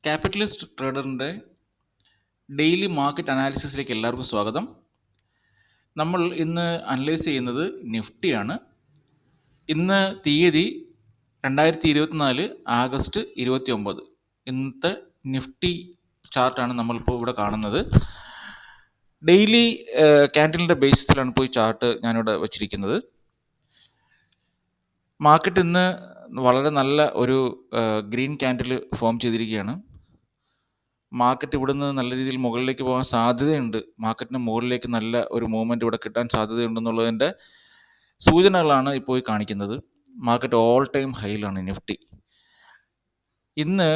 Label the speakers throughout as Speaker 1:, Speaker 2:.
Speaker 1: Capitalist ട്രേഡറിൻ്റെ daily market അനാലിസിസിലേക്ക് എല്ലാവർക്കും സ്വാഗതം. നമ്മൾ ഇന്ന് അനലൈസ് ചെയ്യുന്നത് നിഫ്റ്റിയാണ്. ഇന്ന് തീയതി 2024 ആഗസ്റ്റ് 29. ഇന്നത്തെ നിഫ്റ്റി ചാർട്ടാണ് നമ്മളിപ്പോൾ ഇവിടെ കാണുന്നത്. ഡെയിലി ക്യാൻഡിലിൻ്റെ ബേസിസിലാണ് ഇപ്പോൾ ഈ ചാർട്ട് ഞാനിവിടെ വച്ചിരിക്കുന്നത്. മാർക്കറ്റ് ഇന്ന് വളരെ നല്ല ഒരു ഗ്രീൻ ക്യാൻഡിൽ ഫോം ചെയ്തിരിക്കുകയാണ്. മാർക്കറ്റ് ഇവിടുന്ന് നല്ല രീതിയിൽ മുകളിലേക്ക് പോകാൻ സാധ്യതയുണ്ട്. മാർക്കറ്റിന് മുകളിലേക്ക് നല്ല ഒരു മൂവ്മെൻറ്റ് ഇവിടെ കിട്ടാൻ സാധ്യതയുണ്ടെന്നുള്ളതിൻ്റെ സൂചനകളാണ് ഇപ്പോൾ ഈ കാണിക്കുന്നത്. മാർക്കറ്റ് ഓൾ ടൈം ഹൈയിലാണ് നിഫ്റ്റി. ഇന്ന്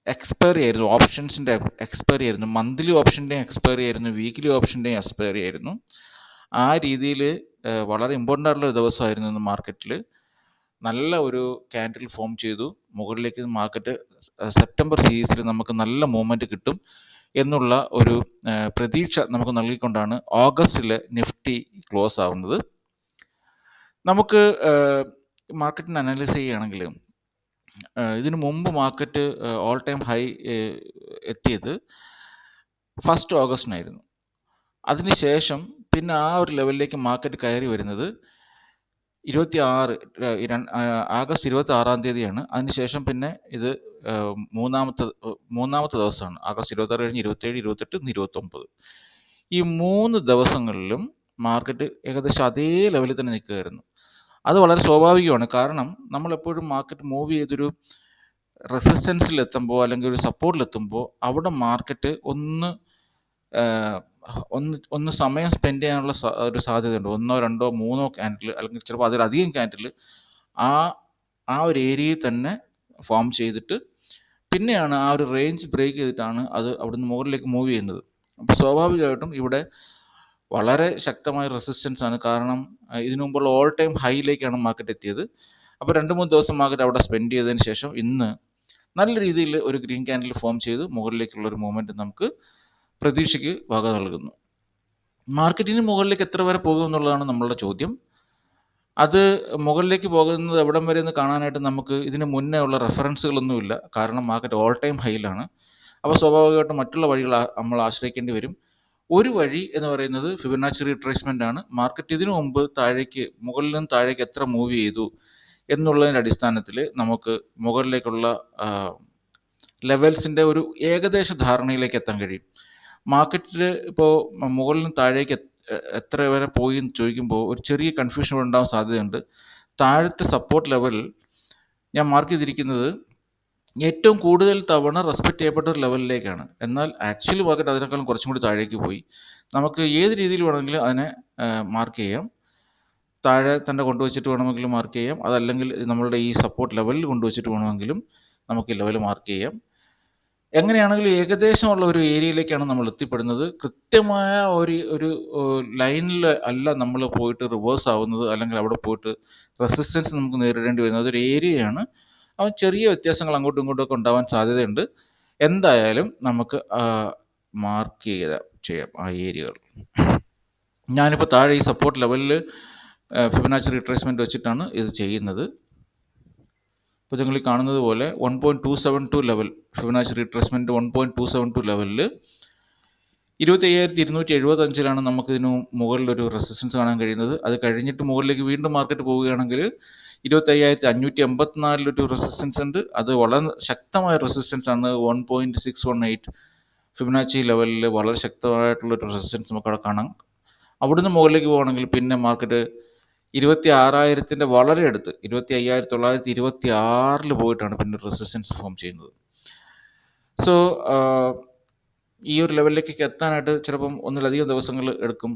Speaker 1: എക്സ്പയറി ആയിരുന്നു, ഓപ്ഷൻസിൻ്റെ എക്സ്പയറി ആയിരുന്നു, മന്ത്ലി ഓപ്ഷൻ്റെയും എക്സ്പയറി ആയിരുന്നു, വീക്ക്ലി ഓപ്ഷൻ്റെയും എക്സ്പയറി ആയിരുന്നു. ആ രീതിയിൽ വളരെ ഇമ്പോർട്ടൻ്റ് ആയിട്ടുള്ള ഒരു ദിവസമായിരുന്നു ഇന്ന് മാർക്കറ്റിൽ. നല്ല ഒരു ക്യാൻഡിൽ ഫോം ചെയ്തു. മുകളിലേക്ക് മാർക്കറ്റ് സെപ്റ്റംബർ സീരീസിൽ നമുക്ക് നല്ല മൂവ്മെൻറ്റ് കിട്ടും എന്നുള്ള ഒരു പ്രതീക്ഷ നമുക്ക് നൽകിക്കൊണ്ടാണ് ഓഗസ്റ്റിൽ നിഫ്റ്റി ക്ലോസ് ആവുന്നത്. നമുക്ക് മാർക്കറ്റിനെ അനലൈസ് ചെയ്യുകയാണെങ്കിൽ ഇതിനു മുമ്പ് മാർക്കറ്റ് ഓൾ ടൈം ഹൈ എത്തിയത് 1 ഓഗസ്റ്റിനായിരുന്നു. അതിനുശേഷം പിന്നെ ആ ഒരു ലെവലിലേക്ക് മാർക്കറ്റ് കയറി വരുന്നത് ആഗസ്റ്റ് 26 അതിനുശേഷം പിന്നെ ഇത് മൂന്നാമത്തെ ദിവസമാണ്. ആഗസ്റ്റ് 26 കഴിഞ്ഞ് 27, 28, 29. ഈ 3 ദിവസങ്ങളിലും മാർക്കറ്റ് ഏകദേശം അതേ ലെവലിൽ തന്നെ നിൽക്കുകയായിരുന്നു. അത് വളരെ സ്വാഭാവികമാണ്. കാരണം നമ്മളെപ്പോഴും മാർക്കറ്റ് മൂവ് ചെയ്തൊരു റെസിസ്റ്റൻസിലെത്തുമ്പോൾ അല്ലെങ്കിൽ ഒരു സപ്പോർട്ടിലെത്തുമ്പോൾ അവിടെ മാർക്കറ്റ് ഒന്ന് സമയം സ്പെൻഡ് ചെയ്യാനുള്ള ഒരു സാധ്യതയുണ്ട്. 1, 2, 3 ക്യാൻഡിൽ അല്ലെങ്കിൽ ചിലപ്പോൾ അതിലധികം ക്യാൻഡിൽ ആ ഒരു ഏരിയയിൽ തന്നെ ഫോം ചെയ്തിട്ട് പിന്നെയാണ് ആ ഒരു റേഞ്ച് ബ്രേക്ക് ചെയ്തിട്ടാണ് അത് അവിടുന്ന് മുകളിലേക്ക് മൂവ് ചെയ്യുന്നത്. അപ്പോൾ സ്വാഭാവികമായിട്ടും ഇവിടെ വളരെ ശക്തമായ റെസിസ്റ്റൻസ് ആണ്. കാരണം ഇതിനു മുമ്പുള്ള ഓൾ ടൈം ഹൈയിലേക്കാണ് മാർക്കറ്റ് എത്തിയത്. അപ്പോൾ 2-3 ദിവസം മാർക്കറ്റ് അവിടെ സ്പെൻഡ് ചെയ്തതിന് ശേഷം ഇന്ന് നല്ല രീതിയിൽ ഒരു ഗ്രീൻ ക്യാൻഡിൽ ഫോം ചെയ്ത് മുകളിലേക്കുള്ള ഒരു മൂവ്മെൻറ്റ് നമുക്ക് പ്രതീക്ഷയ്ക്ക് വക നൽകുന്നു. മാർക്കറ്റിന് മുകളിലേക്ക് എത്ര വരെ പോകും എന്നുള്ളതാണ് നമ്മളുടെ ചോദ്യം. അത് മുകളിലേക്ക് പോകുന്നത് എവിടം വരെ എന്ന് കാണാനായിട്ട് നമുക്ക് ഇതിന് മുന്നേ ഉള്ള റെഫറൻസുകളൊന്നുമില്ല. കാരണം മാർക്കറ്റ് ഓൾ ടൈം ഹൈയിലാണ്. അപ്പോൾ സ്വാഭാവികമായിട്ടും മറ്റുള്ള വഴികൾ നമ്മൾ ആശ്രയിക്കേണ്ടി വരും. ഒരു വഴി എന്ന് പറയുന്നത് ഫിബൊനാച്ചി റിട്രേസ്മെൻ്റ് ആണ്. മാർക്കറ്റ് ഇതിനു മുമ്പ് മുകളിൽ നിന്ന് താഴേക്ക് എത്ര മൂവ് ചെയ്തു എന്നുള്ളതിൻ്റെ അടിസ്ഥാനത്തിൽ നമുക്ക് മുകളിലേക്കുള്ള ലെവൽസിൻ്റെ ഒരു ഏകദേശ ധാരണയിലേക്ക് എത്താൻ കഴിയും. മാർക്കറ്റിൽ ഇപ്പോൾ മുകളിൽ നിന്ന് താഴേക്ക് എത്ര വരെ പോയി എന്ന് ചോദിക്കുമ്പോൾ ഒരു ചെറിയ കൺഫ്യൂഷൻ ഉണ്ടാകാൻ സാധ്യതയുണ്ട്. താഴത്തെ സപ്പോർട്ട് ലെവൽ ഞാൻ മാർക്ക് ചെയ്തിരിക്കുന്നത് ഏറ്റവും കൂടുതൽ തവണ റെസ്പെക്റ്റ് ചെയ്യപ്പെട്ട ഒരു ലെവലിലേക്കാണ്. എന്നാൽ ആക്ച്വലി മാർക്കറ്റ് അതിനേക്കാളും കുറച്ചും കൂടി താഴേക്ക് പോയി. നമുക്ക് ഏത് രീതിയിൽ വേണമെങ്കിലും അതിനെ മാർക്ക് ചെയ്യാം. താഴെ തന്നെ കൊണ്ടുവച്ചിട്ട് വേണമെങ്കിലും മാർക്ക് ചെയ്യാം. അതല്ലെങ്കിൽ നമ്മളുടെ ഈ സപ്പോർട്ട് ലെവലിൽ കൊണ്ടുവച്ചിട്ട് വേണമെങ്കിലും നമുക്ക് ഈ ലെവൽ മാർക്ക് ചെയ്യാം. എങ്ങനെയാണെങ്കിലും ഏകദേശമുള്ള ഒരു ഏരിയയിലേക്കാണ് നമ്മൾ എത്തിപ്പെടുന്നത്. കൃത്യമായ ഒരു ലൈനിൽ അല്ല നമ്മൾ പോയിട്ട് റിവേഴ്സ് ആവുന്നത്, അല്ലെങ്കിൽ അവിടെ പോയിട്ട് റെസിസ്റ്റൻസ് നമുക്ക് നേരിടേണ്ടി വരുന്നത്. അതൊരു ഏരിയയാണ്. അവൻ ചെറിയ വ്യത്യാസങ്ങൾ അങ്ങോട്ടും ഇങ്ങോട്ടുമൊക്കെ ഉണ്ടാവാൻ സാധ്യതയുണ്ട്. എന്തായാലും നമുക്ക് മാർക്ക് ചെയ്യാം ആ ഏരിയകൾ. ഞാനിപ്പോൾ താഴെ ഈ സപ്പോർട്ട് ലെവലിൽ ഫിബൊനാച്ചി റിട്രേസ്മെൻറ്റ് വെച്ചിട്ടാണ് ഇത് ചെയ്യുന്നത്. ഇപ്പോൾ നിങ്ങൾ കാണുന്നത് പോലെ 1.272 ലെവൽ, ഫിബൊനാച്ചി റിട്രേസ്മെൻറ്റ് 1.272 ലെവലിൽ 25,275 നമുക്കിതിന് മുകളിലൊരു റെസിസ്റ്റൻസ് കാണാൻ കഴിയുന്നത്. അത് കഴിഞ്ഞിട്ട് മുകളിലേക്ക് വീണ്ടും മാർക്കറ്റ് പോവുകയാണെങ്കിൽ 25,584 റെസിസ്റ്റൻസ് ഉണ്ട്. അത് വളരെ ശക്തമായ റെസിസ്റ്റൻസ് ആണ്. 1.618 ഫിബൊനാച്ചി ലെവലിൽ വളരെ ശക്തമായിട്ടുള്ളൊരു റെസിസ്റ്റൻസ് നമുക്ക് അവിടെ കാണാം. അവിടുന്ന് മുകളിലേക്ക് പോവുകയാണെങ്കിൽ പിന്നെ മാർക്കറ്റ് 26,000 വളരെ അടുത്ത് 25,926 പോയിട്ടാണ് പിന്നെ റെസിസ്റ്റൻസ് ഫോം ചെയ്യുന്നത്. സോ ഈ ഒരു ലെവലിലേക്ക് എത്താനായിട്ട് ചിലപ്പം ഒന്നിലധികം ദിവസങ്ങൾ എടുക്കും.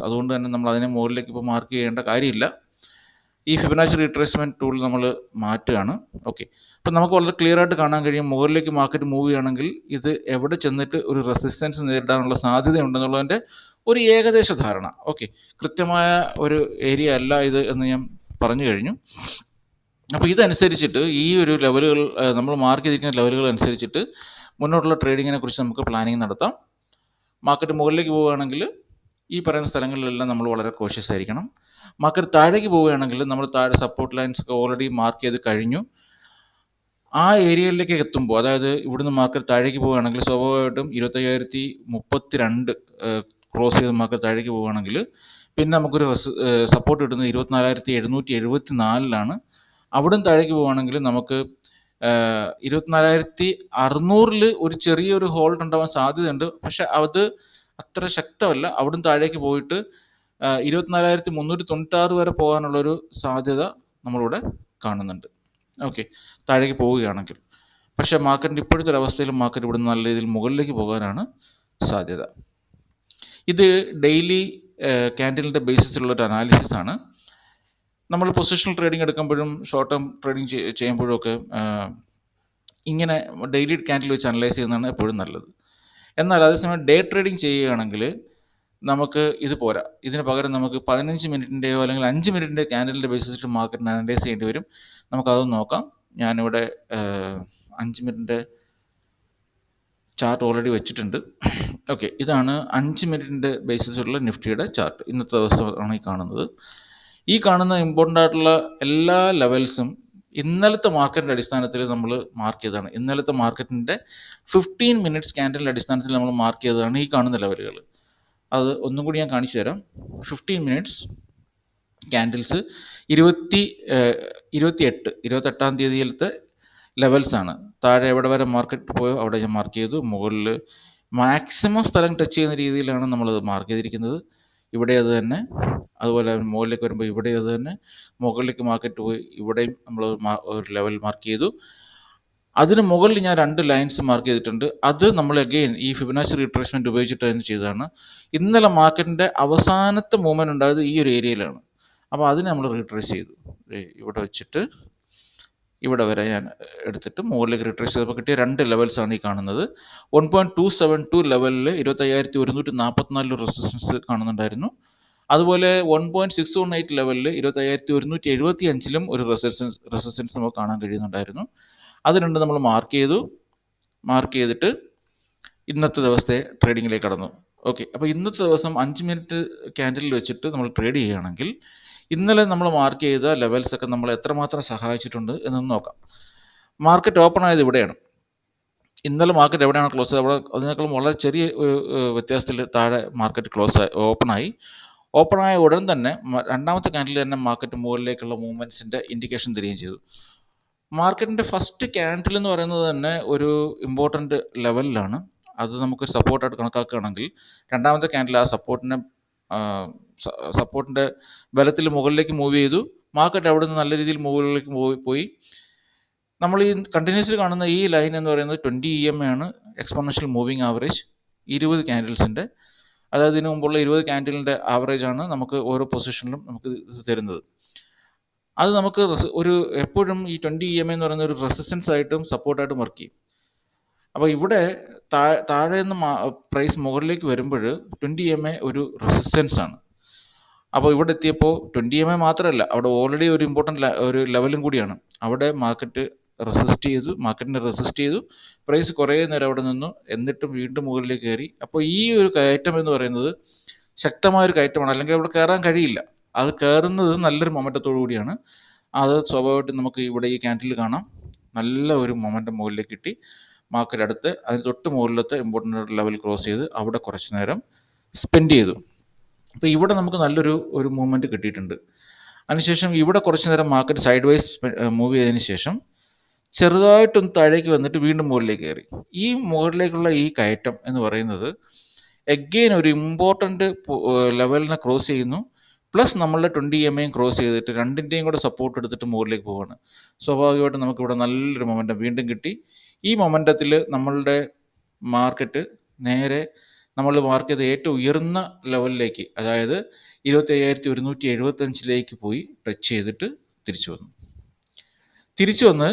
Speaker 1: അതുകൊണ്ട് തന്നെ നമ്മൾ അതിനെ മുകളിലേക്ക് ഇപ്പോൾ മാർക്ക് ചെയ്യേണ്ട കാര്യമില്ല. ഈ ഫിബൊനാച്ചി റിട്രേസ്മെൻറ്റ് ടൂൾ നമ്മൾ മാറ്റുകയാണ്. ഓക്കെ, അപ്പം നമുക്ക് വളരെ ക്ലിയർ ആയിട്ട് കാണാൻ കഴിയും മുകളിലേക്ക് മാർക്കറ്റ് മൂവ് ചെയ്യുകയാണെങ്കിൽ ഇത് എവിടെ ചെന്നിട്ട് ഒരു റെസിസ്റ്റൻസ് നേരിടാനുള്ള സാധ്യതയുണ്ടെന്നുള്ളതിൻ്റെ ഒരു ഏകദേശ ധാരണ. ഓക്കെ, കൃത്യമായ ഒരു ഏരിയ അല്ല ഇത് എന്ന് ഞാൻ പറഞ്ഞു കഴിഞ്ഞു. അപ്പോൾ ഇതനുസരിച്ചിട്ട് ഈ ഒരു ലെവലുകൾ നമ്മൾ മാർക്ക് ചെയ്തിരിക്കുന്ന ലെവലുകൾ അനുസരിച്ചിട്ട് മുന്നോട്ടുള്ള ട്രേഡിങ്ങിനെ കുറിച്ച് നമുക്ക് പ്ലാനിങ് നടത്താം. മാർക്കറ്റ് മുകളിലേക്ക് പോവുകയാണെങ്കിൽ ഈ പറയുന്ന സ്ഥലങ്ങളിലെല്ലാം നമ്മൾ വളരെ കോഷ്യസ് ആയിരിക്കണം. മാർക്കറ്റ് താഴേക്ക് പോവുകയാണെങ്കിൽ നമ്മൾ താഴെ സപ്പോർട്ട് ലൈൻസ് ഒക്കെ ഓൾറെഡി മാർക്ക് ചെയ്ത് കഴിഞ്ഞു. ആ ഏരിയയിലേക്ക് എത്തുമ്പോൾ, അതായത് ഇവിടുന്ന് മാർക്കറ്റ് താഴേക്ക് പോവുകയാണെങ്കിൽ സ്വാഭാവികമായിട്ടും 25,032 ക്രോസ് ചെയ്ത് മാർക്കറ്റ് താഴേക്ക് പോവുകയാണെങ്കിൽ പിന്നെ നമുക്കൊരു സപ്പോർട്ട് കിട്ടുന്നത് 24,774 അവിടുന്ന് താഴേക്ക് പോവുകയാണെങ്കിൽ നമുക്ക് 24,600 ഒരു ചെറിയൊരു ഹോൾഡ് ഉണ്ടാവാൻ സാധ്യതയുണ്ട്. പക്ഷെ അത് അത്ര ശക്തമല്ല. അവിടുന്ന് താഴേക്ക് പോയിട്ട് 24,396 വരെ പോകാനുള്ളൊരു സാധ്യത നമ്മളിവിടെ കാണുന്നുണ്ട്. ഓക്കെ, താഴേക്ക് പോവുകയാണെങ്കിൽ. പക്ഷേ മാർക്കറ്റിൻ്റെ ഇപ്പോഴത്തെ ഒരു അവസ്ഥയിൽ മാർക്കറ്റ് ഇവിടുന്ന് നല്ല രീതിയിൽ മുകളിലേക്ക് പോകാനാണ് സാധ്യത. ഇത് ഡെയിലി ക്യാൻഡിലിൻ്റെ ബേസിസിലുള്ളൊരു അനാലിസിസ് ആണ്. നമ്മൾ പൊസിഷണൽ ട്രേഡിംഗ് എടുക്കുമ്പോഴും ഷോർട്ട് ടേം ട്രേഡിംഗ് ചെയ്യുമ്പോഴും ഒക്കെ ഇങ്ങനെ ഡെയിലി ക്യാൻഡിൽ വെച്ച് അനലൈസ് ചെയ്യുന്നതാണ് എപ്പോഴും നല്ലത്. എന്നാൽ അതേസമയം ഡേ ട്രേഡിംഗ് ചെയ്യുകയാണെങ്കിൽ നമുക്ക് ഇത് പോരാ. ഇതിന് പകരം നമുക്ക് 15 മിനിറ്റിൻ്റെയോ അല്ലെങ്കിൽ 5 മിനിറ്റിൻ്റെ ക്യാൻഡിലിൻ്റെ ബേസിസിൽ മാർക്കറ്റിന് അനലൈസ് ചെയ്യേണ്ടി വരും. നമുക്കതൊന്ന് നോക്കാം. ഞാനിവിടെ 5 മിനിറ്റിൻ്റെ ചാർട്ട് ഓൾറെഡി വെച്ചിട്ടുണ്ട്. ഓക്കെ, ഇതാണ് 5 മിനിറ്റിൻ്റെ ബേസിസിലുള്ള നിഫ്റ്റിയുടെ ചാർട്ട്. ഇന്നത്തെ ദിവസമാണ് ഈ കാണുന്നത്. ഈ കാണുന്ന ഇമ്പോർട്ടൻ്റ് ആയിട്ടുള്ള എല്ലാ ലെവൽസും ഇന്നലത്തെ മാർക്കറ്റിൻ്റെ അടിസ്ഥാനത്തിൽ നമ്മൾ മാർക്ക് ചെയ്തതാണ്. ഇന്നലത്തെ മാർക്കറ്റിൻ്റെ 15 മിനിറ്റ്സ് ക്യാൻഡിലിൻ്റെ അടിസ്ഥാനത്തിൽ നമ്മൾ മാർക്ക് ചെയ്തതാണ് ഈ കാണുന്ന ലെവലുകൾ. അത് ഒന്നും കൂടി ഞാൻ കാണിച്ചു തരാം. 15 മിനിറ്റ്സ് ക്യാൻഡിൽസ് 28-ാം തീയതിയിലത്തെ ലെവൽസാണ്. താഴെ എവിടെ വരെ മാർക്കറ്റ് പോയോ അവിടെ ഞാൻ മാർക്ക് ചെയ്തു. മുകളിൽ മാക്സിമം സ്ഥലം ടച്ച് ചെയ്യുന്ന രീതിയിലാണ് നമ്മളത് മാർക്ക് ചെയ്തിരിക്കുന്നത്. ഇവിടെ അത് തന്നെ. അതുപോലെ മുകളിലേക്ക് വരുമ്പോൾ ഇവിടെ അത് തന്നെ. മുകളിലേക്ക് മാർക്കറ്റ് പോയി ഇവിടെയും നമ്മൾ ഒരു ലെവൽ മാർക്ക് ചെയ്തു. അതിന് മുകളിൽ ഞാൻ 2 ലൈൻസ് മാർക്ക് ചെയ്തിട്ടുണ്ട്. അത് നമ്മൾ അഗെയിൻ ഈ ഫിബൊനാച്ചി റീട്രേസ്മെൻറ്റ് ഉപയോഗിച്ചിട്ട് തന്നെ ചെയ്തതാണ്. ഇന്നലെ മാർക്കറ്റിൻ്റെ അവസാനത്തെ മൂവ്മെൻറ്റ് ഉണ്ടായത് ഈ ഒരു ഏരിയയിലാണ്. അപ്പോൾ അതിനെ നമ്മൾ റീട്രേസ് ചെയ്തു. ഇവിടെ വെച്ചിട്ട് ഇവിടെ വരെ ഞാൻ എടുത്തിട്ട് മുകളിലേക്ക് റീട്രേസ് ചെയ്തപ്പോൾ കിട്ടിയ 2 ലെവൽസാണ് ഈ കാണുന്നത്. 1.272 ലെവലിൽ 25,144 റെസിസ്റ്റൻസ് കാണുന്നുണ്ടായിരുന്നു. അതുപോലെ 1.618 ലെവലിൽ 25,175 ഒരു റെസിസ്റ്റൻസ് നമുക്ക് കാണാൻ കഴിയുന്നുണ്ടായിരുന്നു. അത് രണ്ടും നമ്മൾ മാർക്ക് ചെയ്തു. മാർക്ക് ചെയ്തിട്ട് ഇന്നത്തെ ദിവസത്തെ ട്രേഡിങ്ങിലേക്ക് കടന്നു. ഓക്കെ, അപ്പോൾ ഇന്നത്തെ ദിവസം 5 മിനിറ്റ് ക്യാൻഡിലിൽ വെച്ചിട്ട് നമ്മൾ ട്രേഡ് ചെയ്യുകയാണെങ്കിൽ ഇന്നലെ നമ്മൾ മാർക്ക് ചെയ്ത ലെവൽസൊക്കെ നമ്മൾ എത്രമാത്രം സഹായിച്ചിട്ടുണ്ട് എന്നൊന്ന് നോക്കാം. മാർക്കറ്റ് ഓപ്പൺ ആയത് ഇവിടെയാണ്. ഇന്നലെ മാർക്കറ്റ് എവിടെയാണ് ക്ലോസ് ചെയ്തത് അവിടെ അതിനേക്കാളും വളരെ ചെറിയ ഒരു വ്യത്യാസത്തിൽ താഴെ മാർക്കറ്റ് ഓപ്പണായ ഉടൻ തന്നെ രണ്ടാമത്തെ ക്യാൻഡിൽ തന്നെ മാർക്കറ്റ് മുകളിലേക്കുള്ള മൂവ്മെൻറ്റ്സിൻ്റെ ഇൻഡിക്കേഷൻ തരികയും ചെയ്തു. മാർക്കറ്റിൻ്റെ ഫസ്റ്റ് ക്യാൻഡിൽ എന്ന് പറയുന്നത് തന്നെ ഒരു ഇമ്പോർട്ടൻ്റ് ലെവലിലാണ്. അത് നമുക്ക് സപ്പോർട്ടായിട്ട് കണക്കാക്കുകയാണെങ്കിൽ രണ്ടാമത്തെ ക്യാൻഡിൽ ആ സപ്പോർട്ടിൻ്റെ ബലത്തിൽ മുകളിലേക്ക് മൂവ് ചെയ്തു. മാർക്കറ്റ് അവിടെ നിന്ന് നല്ല രീതിയിൽ മുകളിലേക്ക് പോയി. നമ്മൾ ഈ കണ്ടിന്യൂസ്ലി കാണുന്ന ഈ ലൈൻ എന്ന് പറയുന്നത് 20 EMA ആണ്, എക്സ്പോണൻഷ്യൽ മൂവിങ് ആവറേജ് 20 ക്യാൻഡിൽസിൻ്റെ. അതായത് ഇതിനു മുമ്പുള്ള 20 ക്യാൻഡിലിൻ്റെ ആവറേജാണ് നമുക്ക് ഓരോ പൊസിഷനിലും നമുക്ക് തരുന്നത്. അത് നമുക്ക് എപ്പോഴും ഈ 20 EMA എന്ന് പറയുന്ന ഒരു റെസിസ്റ്റൻസ് ആയിട്ടും സപ്പോർട്ടായിട്ടും വർക്ക് ചെയ്യും. അപ്പോൾ ഇവിടെ താഴെ നിന്ന് പ്രൈസ് മുകളിലേക്ക് വരുമ്പോൾ 20 EMA ഒരു റെസിസ്റ്റൻസ് ആണ്. അപ്പോൾ ഇവിടെ എത്തിയപ്പോൾ 20 EMA മാത്രമല്ല, അവിടെ ഓൾറെഡി ഒരു ഇമ്പോർട്ടൻ്റ് ഒരു ലെവലും കൂടിയാണ്. അവിടെ മാർക്കറ്റിനെ റെസിസ്റ്റ് ചെയ്തു. പ്രൈസ് കുറേ നേരം അവിടെ നിന്നു, എന്നിട്ടും വീണ്ടും മുകളിലേക്ക് കയറി. അപ്പോൾ ഈ ഒരു കയറ്റം എന്ന് പറയുന്നത് ശക്തമായൊരു കയറ്റമാണ്. അല്ലെങ്കിൽ അവിടെ കയറാൻ കഴിയില്ല. അത് കയറുന്നത് നല്ലൊരു മൊമെൻറ്റത്തോടു കൂടിയാണ്. അത് സ്വാഭാവികമായിട്ടും നമുക്ക് ഇവിടെ ഈ ക്യാൻഡിൽ കാണാം. നല്ല ഒരു മൊമെൻറ്റം മുകളിലേക്ക് കിട്ടി. മാർക്കറ്റ് അടുത്ത് അതിന് തൊട്ട് മുകളിലത്തെ ഇമ്പോർട്ടൻ്റ് ലെവൽ ക്രോസ് ചെയ്ത് അവിടെ കുറച്ച് നേരം സ്പെൻഡ് ചെയ്തു. അപ്പോൾ ഇവിടെ നമുക്ക് നല്ലൊരു മൂവ്മെൻറ്റ് കിട്ടിയിട്ടുണ്ട്. അതിനുശേഷം ഇവിടെ കുറച്ച് നേരം മാർക്കറ്റ് സൈഡ് വൈസ് മൂവ് ചെയ്തതിന് ശേഷം ചെറുതായിട്ടൊന്ന് താഴേക്ക് വന്നിട്ട് വീണ്ടും മുകളിലേക്ക് കയറി. ഈ മുകളിലേക്കുള്ള ഈ കയറ്റം എന്ന് പറയുന്നത് എഗെയിൻ ഒരു ഇമ്പോർട്ടൻ്റ് ലെവലിനെ ക്രോസ് ചെയ്യുന്നു. പ്ലസ് നമ്മളുടെ 20 EMA ക്രോസ് ചെയ്തിട്ട് രണ്ടിൻ്റെയും കൂടെ സപ്പോർട്ട് എടുത്തിട്ട് മുകളിലേക്ക് പോവാണ്. സ്വാഭാവികമായിട്ടും നമുക്കിവിടെ നല്ലൊരു മൊമെൻറ്റം വീണ്ടും കിട്ടി. ഈ മൊമെൻറ്റത്തിൽ നമ്മളുടെ മാർക്കറ്റ് നേരെ നമ്മൾ മാർക്ക് ചെയ്ത ഏറ്റവും ഉയർന്ന ലെവലിലേക്ക്, അതായത് 25,175 പോയി ടച്ച് ചെയ്തിട്ട് തിരിച്ചു വന്ന്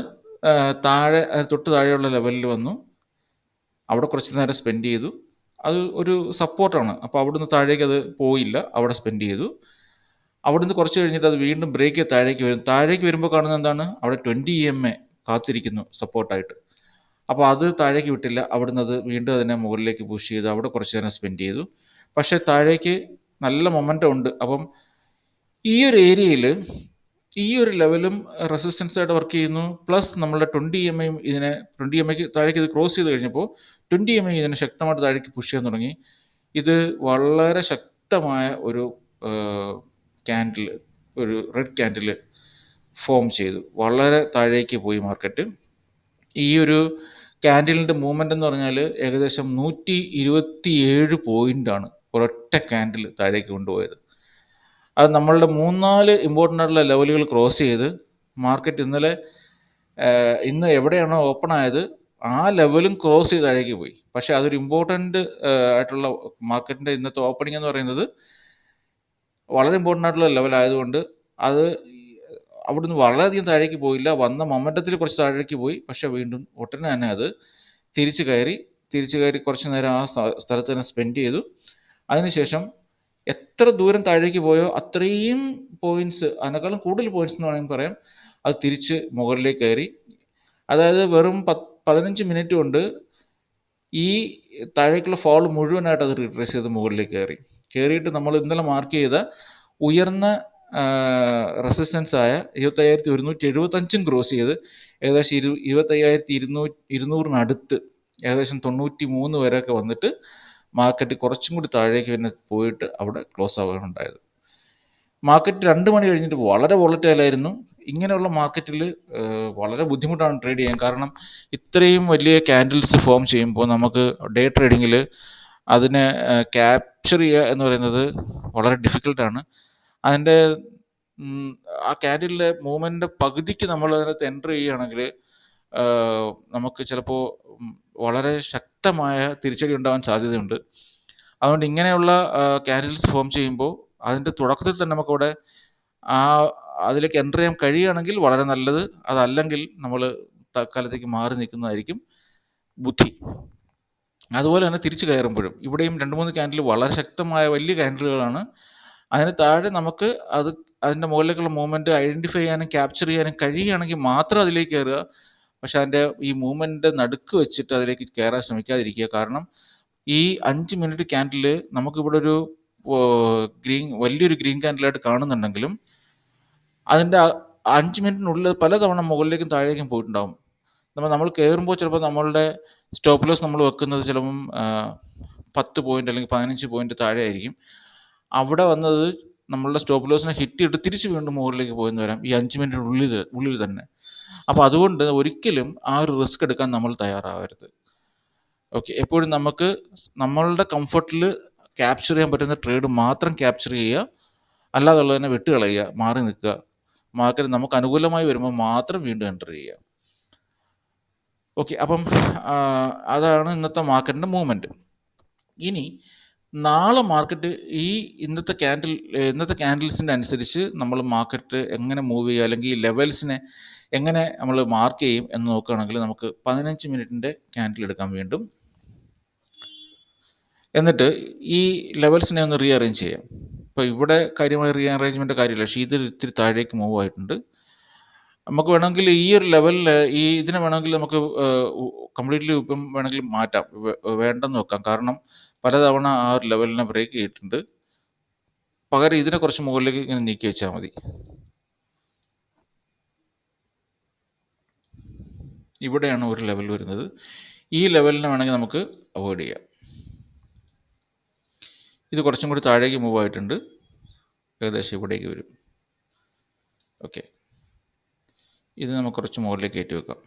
Speaker 1: താഴെ തൊട്ട് താഴെയുള്ള ലെവലിൽ വന്നു. അവിടെ കുറച്ച് നേരം സ്പെൻഡ് ചെയ്തു. അത് ഒരു സപ്പോർട്ടാണ്. അപ്പോൾ അവിടുന്ന് താഴേക്ക് അത് പോയില്ല, അവിടെ സ്പെൻഡ് ചെയ്തു. അവിടുന്ന് കുറച്ച് കഴിഞ്ഞിട്ട് അത് വീണ്ടും ബ്രേക്ക് താഴേക്ക് വരുമ്പോൾ കാണുന്നത് എന്താണ്? അവിടെ 20 EMA കാത്തിരിക്കുന്നു സപ്പോർട്ടായിട്ട്. അപ്പോൾ അത് താഴേക്ക് വിട്ടില്ല. അവിടുന്ന് അത് വീണ്ടും അതിനെ മുകളിലേക്ക് പുഷ് ചെയ്തു. അവിടെ കുറച്ച് നേരം സ്പെൻഡ് ചെയ്തു. പക്ഷേ താഴേക്ക് നല്ല മൊമെൻറ്റം ഉണ്ട്. അപ്പം ഈ ഒരു ഏരിയയിൽ ഈ ഒരു ലെവലും റെസിസ്റ്റൻസ് ആയിട്ട് വർക്ക് ചെയ്യുന്നു. പ്ലസ് നമ്മളുടെ 20 MA ഇതിനെ 20 MA താഴേക്ക് ഇത് ക്രോസ് ചെയ്ത് കഴിഞ്ഞപ്പോൾ 20 MA ഇതിനെ ശക്തമായിട്ട് താഴേക്ക് പുഷ് ചെയ്യാൻ തുടങ്ങി. ഇത് വളരെ ശക്തമായ ഒരു ക്യാൻഡിൽ, ഒരു റെഡ് ക്യാൻഡിൽ ഫോം ചെയ്തു. വളരെ താഴേക്ക് പോയി മാർക്കറ്റ്. ഈ ഒരു ക്യാൻഡിലിൻ്റെ മൂവ്മെൻ്റ് എന്ന് പറഞ്ഞാൽ ഏകദേശം 127 പോയിൻ്റാണ് ഒരൊറ്റ ക്യാൻഡിൽ താഴേക്ക് കൊണ്ടുപോയത്. അത് നമ്മളുടെ 3-4 ഇമ്പോർട്ടൻ്റ് ആയിട്ടുള്ള ലെവലുകൾ ക്രോസ് ചെയ്ത് മാർക്കറ്റ് ഇന്ന് എവിടെയാണോ ഓപ്പൺ ആയത് ആ ലെവലും ക്രോസ് ചെയ്ത് താഴേക്ക് പോയി. പക്ഷേ അതൊരു ഇമ്പോർട്ടൻ്റ് ആയിട്ടുള്ള മാർക്കറ്റിൻ്റെ ഇന്നത്തെ ഓപ്പണിംഗ് എന്ന് പറയുന്നത് വളരെ ഇമ്പോർട്ടൻ്റ് ആയിട്ടുള്ള ലെവലായതുകൊണ്ട് അത് അവിടുന്ന് വളരെയധികം താഴേക്ക് പോയില്ല. വന്ന മൊമെൻറ്റത്തിൽ കുറച്ച് താഴേക്ക് പോയി. പക്ഷേ വീണ്ടും ഉടനെ തന്നെ അത് തിരിച്ച് കയറി കുറച്ച് നേരം ആ സ്ഥലത്ത് തന്നെ സ്പെൻഡ് ചെയ്തു. അതിനുശേഷം എത്ര ദൂരം താഴേക്ക് പോയോ അത്രയും പോയിന്റ്സ്, അതിനേക്കാളും കൂടുതൽ പോയിന്റ്സ് എന്ന് വേണമെങ്കിൽ പറയാം, അത് തിരിച്ച് മുകളിലേക്ക് കയറി. അതായത് വെറും 15 മിനിറ്റ് കൊണ്ട് ഈ താഴേക്കുള്ള ഫോൾ മുഴുവനായിട്ട് അത് റിട്രേസ് ചെയ്ത് മുകളിലേക്ക് കയറിയിട്ട് നമ്മൾ ഇന്നലെ മാർക്ക് ചെയ്ത ഉയർന്ന റെസിസ്റ്റൻസ് ആയ 25,175 ക്രോസ് ചെയ്ത് ഏകദേശം 25,200 ഏകദേശം 93 വരെയൊക്കെ വന്നിട്ട് മാർക്കറ്റ് കുറച്ചും കൂടി താഴേക്ക് പിന്നെ പോയിട്ട് അവിടെ ക്ലോസ് ആവുകയാണ് ഉണ്ടായത്. മാർക്കറ്റ് 2 മണി കഴിഞ്ഞിട്ട് വളരെ വോളറ്റൈലായിരുന്നു. ഇങ്ങനെയുള്ള മാർക്കറ്റിൽ വളരെ ബുദ്ധിമുട്ടാണ് ട്രേഡ് ചെയ്യാൻ. കാരണം ഇത്രയും വലിയ ക്യാൻഡിൽസ് ഫോം ചെയ്യുമ്പോൾ നമുക്ക് ഡേ ട്രേഡിങ്ങിൽ അതിനെ ക്യാപ്ചർ ചെയ്യുക എന്ന് പറയുന്നത് വളരെ ഡിഫിക്കൽട്ടാണ്. അതിൻ്റെ ആ ക്യാൻഡിലിൻ്റെ മൂവ്മെൻറ്റിൻ്റെ പകുതിക്ക് നമ്മൾ അതിനകത്ത് എൻ്റർ ചെയ്യുകയാണെങ്കിൽ നമുക്ക് ചിലപ്പോൾ വളരെ ശക്തമായ തിരിച്ചടി ഉണ്ടാവാൻ സാധ്യതയുണ്ട്. അതുകൊണ്ട് ഇങ്ങനെയുള്ള ക്യാൻഡിൽസ് ഫോം ചെയ്യുമ്പോൾ അതിൻ്റെ തുടക്കത്തിൽ തന്നെ നമുക്കവിടെ അതിലേക്ക് എൻ്റർ ചെയ്യാൻ കഴിയുകയാണെങ്കിൽ വളരെ നല്ലത്. അതല്ലെങ്കിൽ നമ്മൾ തൽക്കാലത്തേക്ക് മാറി നിൽക്കുന്നതായിരിക്കും ബുദ്ധി. അതുപോലെ തന്നെ തിരിച്ച് കയറുമ്പോഴും ഇവിടെയും 2-3 ക്യാൻഡിൽ വളരെ ശക്തമായ വലിയ ക്യാൻഡിലുകളാണ്. അതിന് താഴെ നമുക്ക് അതിൻ്റെ മുകളിലേക്കുള്ള മൂവ്മെൻറ്റ് ഐഡൻറ്റിഫൈ ചെയ്യാനും ക്യാപ്ചർ ചെയ്യാനും കഴിയുകയാണെങ്കിൽ മാത്രം അതിലേക്ക് കയറുക. പക്ഷെ അതിൻ്റെ ഈ മൂവ്മെൻറ്റ് നടുക്ക് വെച്ചിട്ട് അതിലേക്ക് കയറാൻ ശ്രമിക്കാതിരിക്കുക. കാരണം ഈ 5 മിനിറ്റ് ക്യാൻഡിൽ നമുക്കിവിടെ ഒരു വലിയൊരു ഗ്രീൻ ക്യാൻഡിലായിട്ട് കാണുന്നുണ്ടെങ്കിലും അതിൻ്റെ 5 മിനിറ്റിനുള്ളിൽ പലതവണ മുകളിലേക്കും താഴേക്കും പോയിട്ടുണ്ടാകും. നമ്മൾ കയറുമ്പോൾ ചിലപ്പോൾ നമ്മളുടെ സ്റ്റോപ്പ് ലോസ് നമ്മൾ വെക്കുന്നത് ചിലപ്പം 10 പോയിൻ്റ് അല്ലെങ്കിൽ 15 പോയിൻ്റ് താഴെ ആയിരിക്കും. അവിടെ വന്നത് നമ്മളുടെ സ്റ്റോപ്പ് ലോസിനെ ഹിറ്റ് ചെയ്തിട്ട് തിരിച്ച് വീണ്ടും മുകളിലേക്ക് പോയെന്ന് വരാം ഈ 5 മിനിറ്റിനുള്ളിൽ തന്നെ. അപ്പോൾ അതുകൊണ്ട് ഒരിക്കലും ആ ഒരു റിസ്ക് എടുക്കാൻ നമ്മൾ തയ്യാറാവരുത്. ഓക്കെ, എപ്പോഴും നമുക്ക് നമ്മളുടെ കംഫർട്ടിൽ ക്യാപ്ചർ ചെയ്യാൻ പറ്റുന്ന ട്രേഡ് മാത്രം ക്യാപ്ചർ ചെയ്യുക, അല്ലാതുള്ളതിനെ വിട്ടുകളയുക, മാറി നിൽക്കുക. മാർക്കറ്റ് നമുക്ക് അനുകൂലമായി വരുമ്പോൾ മാത്രം വീണ്ടും എൻ്റർ ചെയ്യുക. ഓക്കെ, അപ്പം അതാണ് ഇന്നത്തെ മാർക്കറ്റിൻ്റെ മൂവ്മെൻറ്റ്. ഇനി നാളെ മാർക്കറ്റ് ഇന്നത്തെ ക്യാൻഡിൽസിൻ്റെ അനുസരിച്ച് നമ്മൾ മാർക്കറ്റ് എങ്ങനെ മൂവ് ചെയ്യുക, അല്ലെങ്കിൽ ഈ ലെവൽസിനെ എങ്ങനെ നമ്മൾ മാർക്ക് ചെയ്യും എന്ന് നോക്കുകയാണെങ്കിൽ നമുക്ക് 15 മിനിറ്റിൻ്റെ ക്യാൻഡിൽ എടുക്കാം വീണ്ടും. എന്നിട്ട് ഈ ലെവൽസിനെ ഒന്ന് റീഅറേഞ്ച് ചെയ്യാം. ഇപ്പോൾ ഇവിടെ കാര്യമായ റീഅറേഞ്ച്മെൻ്റ് കാര്യമില്ല. പക്ഷേ ഇത് ഇത്തിരി താഴേക്ക് മൂവ് ആയിട്ടുണ്ട്. നമുക്ക് വേണമെങ്കിൽ ഈ ഒരു ലെവലിൽ ഇതിനെ വേണമെങ്കിൽ നമുക്ക് കംപ്ലീറ്റ്ലി ഇപ്പം വേണമെങ്കിൽ മാറ്റാം, വേണ്ടെന്ന് വെക്കാം. കാരണം പലതവണ ആ ഒരു ലെവലിനെ ബ്രേക്ക് ചെയ്തിട്ടുണ്ട്. പകരം ഇതിനെ കുറച്ച് മുകളിലേക്ക് ഇങ്ങനെ നീക്കി വെച്ചാൽ മതി. ഇവിടെയാണ് ഒരു ലെവൽ വരുന്നത്. ഈ ലെവലിനെ വേണമെങ്കിൽ നമുക്ക് അവോയ്ഡ് ചെയ്യാം. ഇത് കുറച്ചും കൂടി താഴേക്ക് മൂവ് ആയിട്ടുണ്ട്, ഏകദേശം ഇവിടേക്ക് വരും. ഓക്കെ, ഇത് നമുക്ക് കുറച്ച് മുകളിലേക്ക് കയറ്റി വെക്കാം.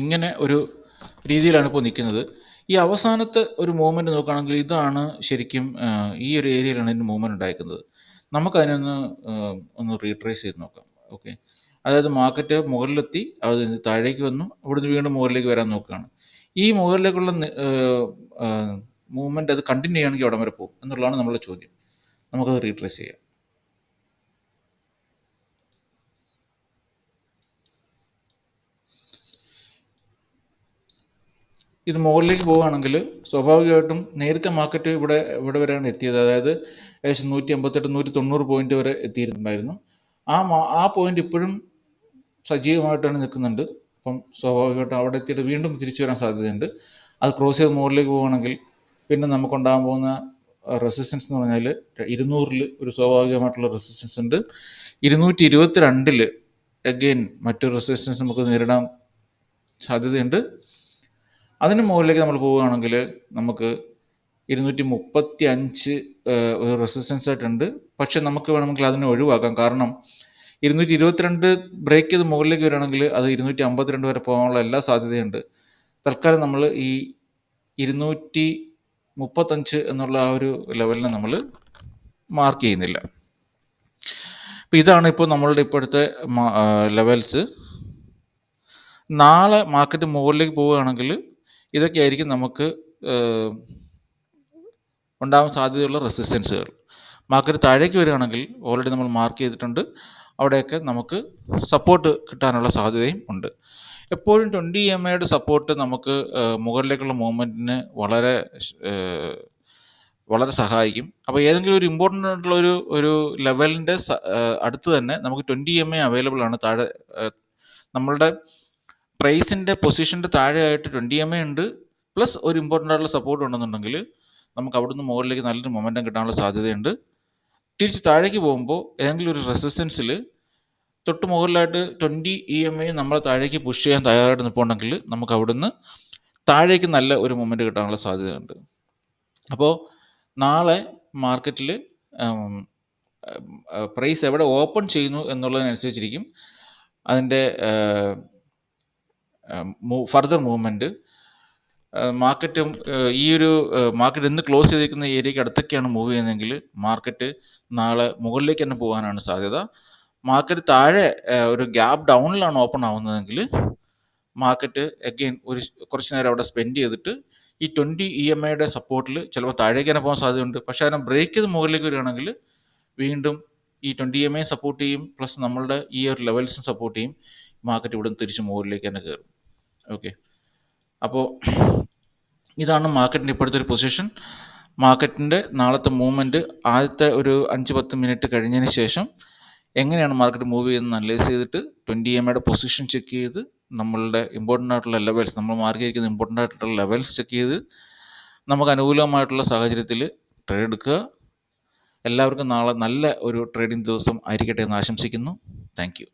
Speaker 1: ഇങ്ങനെ ഒരു രീതിയിലാണ് ഇപ്പോൾ നിൽക്കുന്നത്. ഈ അവസാനത്തെ ഒരു മൂവ്മെൻറ്റ് നോക്കുകയാണെങ്കിൽ ഇതാണ് ശരിക്കും ഈ ഒരു ഏരിയയിലാണ് ഇതിൻ്റെ മൂവ്മെൻറ്റ് ഉണ്ടായിരിക്കുന്നത്. നമുക്കതിനൊന്ന് ഒന്ന് റീട്രേസ് ചെയ്ത് നോക്കാം. ഓക്കെ, അതായത് മാർക്കറ്റ് മുകളിലെത്തി, അത് താഴേക്ക് വന്നു, അവിടുന്ന് വീണ്ടും മുകളിലേക്ക് വരാൻ നോക്കുകയാണ്. ഈ മുകളിലേക്കുള്ള മൂവ്മെൻറ്റ് അത് കണ്ടിന്യൂ ചെയ്യുകയാണെങ്കിൽ അവിടെ വരെ പോകും എന്നുള്ളതാണ് നമ്മളുടെ ചോദ്യം. നമുക്കത് റീട്രേസ് ചെയ്യാം. ഇത് മുകളിലേക്ക് പോവുകയാണെങ്കിൽ സ്വാഭാവികമായിട്ടും നേരത്തെ മാർക്കറ്റ് ഇവിടെ വരെയാണ് എത്തിയത്. അതായത് ഏകദേശം 188, 190 പോയിന്റ് വരെ എത്തിയിട്ടുണ്ടായിരുന്നു. ആ പോയിന്റ് ഇപ്പോഴും സജീവമായിട്ടാണ് നിൽക്കുന്നുണ്ട്. അപ്പം സ്വാഭാവികമായിട്ടും അവിടെ എത്തിയിട്ട് വീണ്ടും തിരിച്ചു വരാൻ സാധ്യതയുണ്ട്. അത് ക്രോസ് ചെയ്ത് മുകളിലേക്ക് പോവുകയാണെങ്കിൽ പിന്നെ നമുക്കുണ്ടാകാൻ പോകുന്ന റെസിസ്റ്റൻസ് എന്ന് പറഞ്ഞാൽ 200-ൽ ഒരു സ്വാഭാവികമായിട്ടുള്ള റെസിസ്റ്റൻസ് ഉണ്ട്. 222-ൽ അഗെയിൻ മറ്റൊരു റെസിസ്റ്റൻസ് നമുക്ക് നേരിടാൻ സാധ്യതയുണ്ട്. അതിന് മുകളിലേക്ക് നമ്മൾ പോവുകയാണെങ്കിൽ നമുക്ക് 235 ഒരു റെസിസ്റ്റൻസ് ആയിട്ടുണ്ട്. പക്ഷെ നമുക്ക് വേണമെങ്കിൽ അതിനെ ഒഴിവാക്കാം. കാരണം 222 ബ്രേക്ക് ചെയ്ത് മുകളിലേക്ക് വരികയാണെങ്കിൽ അത് 252 വരെ പോകാനുള്ള എല്ലാ സാധ്യതയുണ്ട്. തൽക്കാലം നമ്മൾ ഈ 235 എന്നുള്ള ആ ഒരു ലെവലിനെ നമ്മൾ മാർക്ക് ചെയ്യുന്നില്ല. അപ്പം ഇതാണ് ഇപ്പോൾ നമ്മളുടെ ഇപ്പോഴത്തെ ലെവൽസ്. നാളെ മാർക്കറ്റ് മുകളിലേക്ക് പോവുകയാണെങ്കിൽ ഇതൊക്കെ ആയിരിക്കും നമുക്ക് ഉണ്ടാവാൻ സാധ്യതയുള്ള റെസിസ്റ്റൻസുകൾ. മാർക്കറ്റ് താഴേക്ക് വരികയാണെങ്കിൽ ഓൾറെഡി നമ്മൾ മാർക്ക് ചെയ്തിട്ടുണ്ട്, അവിടെയൊക്കെ നമുക്ക് സപ്പോർട്ട് കിട്ടാനുള്ള സാധ്യതയും ഉണ്ട്. എപ്പോഴും 20 EMAയുടെ സപ്പോർട്ട് നമുക്ക് മുകളിലേക്കുള്ള മൂവ്മെൻറ്റിന് വളരെ സഹായിക്കും. അപ്പോൾ ഏതെങ്കിലും ഒരു ഇമ്പോർട്ടൻ്റ് ആയിട്ടുള്ള ഒരു ലെവലിൻ്റെ അടുത്ത് തന്നെ നമുക്ക് 20 EMA അവൈലബിൾ ആണ്. താഴെ നമ്മളുടെ പ്രൈസിൻ്റെ പൊസിഷൻ്റെ താഴെയായിട്ട് 20 EMA ഉണ്ട്, പ്ലസ് ഒരു ഇമ്പോർട്ടൻ്റ് ആയിട്ടുള്ള സപ്പോർട്ട് ഉണ്ടെന്നുണ്ടെങ്കിൽ നമുക്ക് അവിടുന്ന് മുകളിലേക്ക് നല്ലൊരു മൊമെൻറ്റം കിട്ടാനുള്ള സാധ്യതയുണ്ട്. തിരിച്ച് താഴേക്ക് പോകുമ്പോൾ ഏതെങ്കിലും ഒരു റെസിസ്റ്റൻസിൽ തൊട്ട് മുകളിലായിട്ട് 20 EMA നമ്മളെ താഴേക്ക് പുഷ് ചെയ്യാൻ തയ്യാറായിട്ട് നിൽപ്പുണ്ടെങ്കിൽ നമുക്ക് അവിടുന്ന് താഴേക്ക് നല്ല ഒരു മൊമെൻറ്റ് കിട്ടാനുള്ള സാധ്യതയുണ്ട്. അപ്പോൾ നാളെ മാർക്കറ്റിൽ പ്രൈസ് എവിടെ ഓപ്പൺ ചെയ്യുന്നു എന്നുള്ളതിനനുസരിച്ചിരിക്കും അതിൻ്റെ ഫർദർ മൂവ്മെൻറ്റ്. മാർക്കറ്റും ഈ ഒരു മാർക്കറ്റ് ഇന്ന് ക്ലോസ് ചെയ്തിരിക്കുന്ന ഏരിയയ്ക്ക് അടുത്തൊക്കെയാണ് മൂവ് ചെയ്യുന്നതെങ്കിൽ മാർക്കറ്റ് നാളെ മുകളിലേക്ക് തന്നെ പോകാനാണ് സാധ്യത. മാർക്കറ്റ് താഴെ ഒരു ഗ്യാപ്പ് ഡൗണിലാണ് ഓപ്പൺ ആവുന്നതെങ്കിൽ മാർക്കറ്റ് അഗെയിൻ കുറച്ച് നേരം അവിടെ സ്പെൻഡ് ചെയ്തിട്ട് ഈ 20 EMAയുടെ സപ്പോർട്ടിൽ ചിലപ്പോൾ താഴേക്ക് തന്നെ പോകാൻ സാധ്യതയുണ്ട്. പക്ഷേ അതിനെ ബ്രേക്ക് ചെയ്ത് മുകളിലേക്ക് വരികയാണെങ്കിൽ വീണ്ടും ഈ 20 EMA സപ്പോർട്ട് ചെയ്യും, പ്ലസ് നമ്മളുടെ ഈ ഒരു ലെവൽസും സപ്പോർട്ട് ചെയ്യും. മാർക്കറ്റ് ഇവിടെ നിന്ന് തിരിച്ച് മുകളിലേക്ക് തന്നെ കയറും. ഓക്കെ, അപ്പോൾ ഇതാണ് മാർക്കറ്റിൻ്റെ ഇപ്പോഴത്തെ ഒരു പൊസിഷൻ. മാർക്കറ്റിൻ്റെ നാളത്തെ മൂവ്മെൻറ്റ് ആദ്യത്തെ ഒരു 5-10 മിനിറ്റ് കഴിഞ്ഞതിന് ശേഷം എങ്ങനെയാണ് മാർക്കറ്റ് മൂവ് ചെയ്യുന്നത് അനലൈസ് ചെയ്തിട്ട് 20 EMAയുടെ പൊസിഷൻ ചെക്ക് ചെയ്ത് നമ്മളുടെ ഇമ്പോർട്ടൻ്റ് ആയിട്ടുള്ള ലെവൽസ്, നമ്മൾ മാർക്ക് ചെയ്തിരിക്കുന്ന ഇമ്പോർട്ടൻ്റ് ആയിട്ടുള്ള ലെവൽസ് ചെക്ക് ചെയ്ത് നമുക്ക് അനുകൂലമായിട്ടുള്ള സാഹചര്യത്തിൽ ട്രേഡ് എടുക്കുക. എല്ലാവർക്കും നാളെ നല്ല ഒരു ട്രേഡിംഗ് ദിവസം ആയിരിക്കട്ടെ എന്ന് ആശംസിക്കുന്നു. Thank you.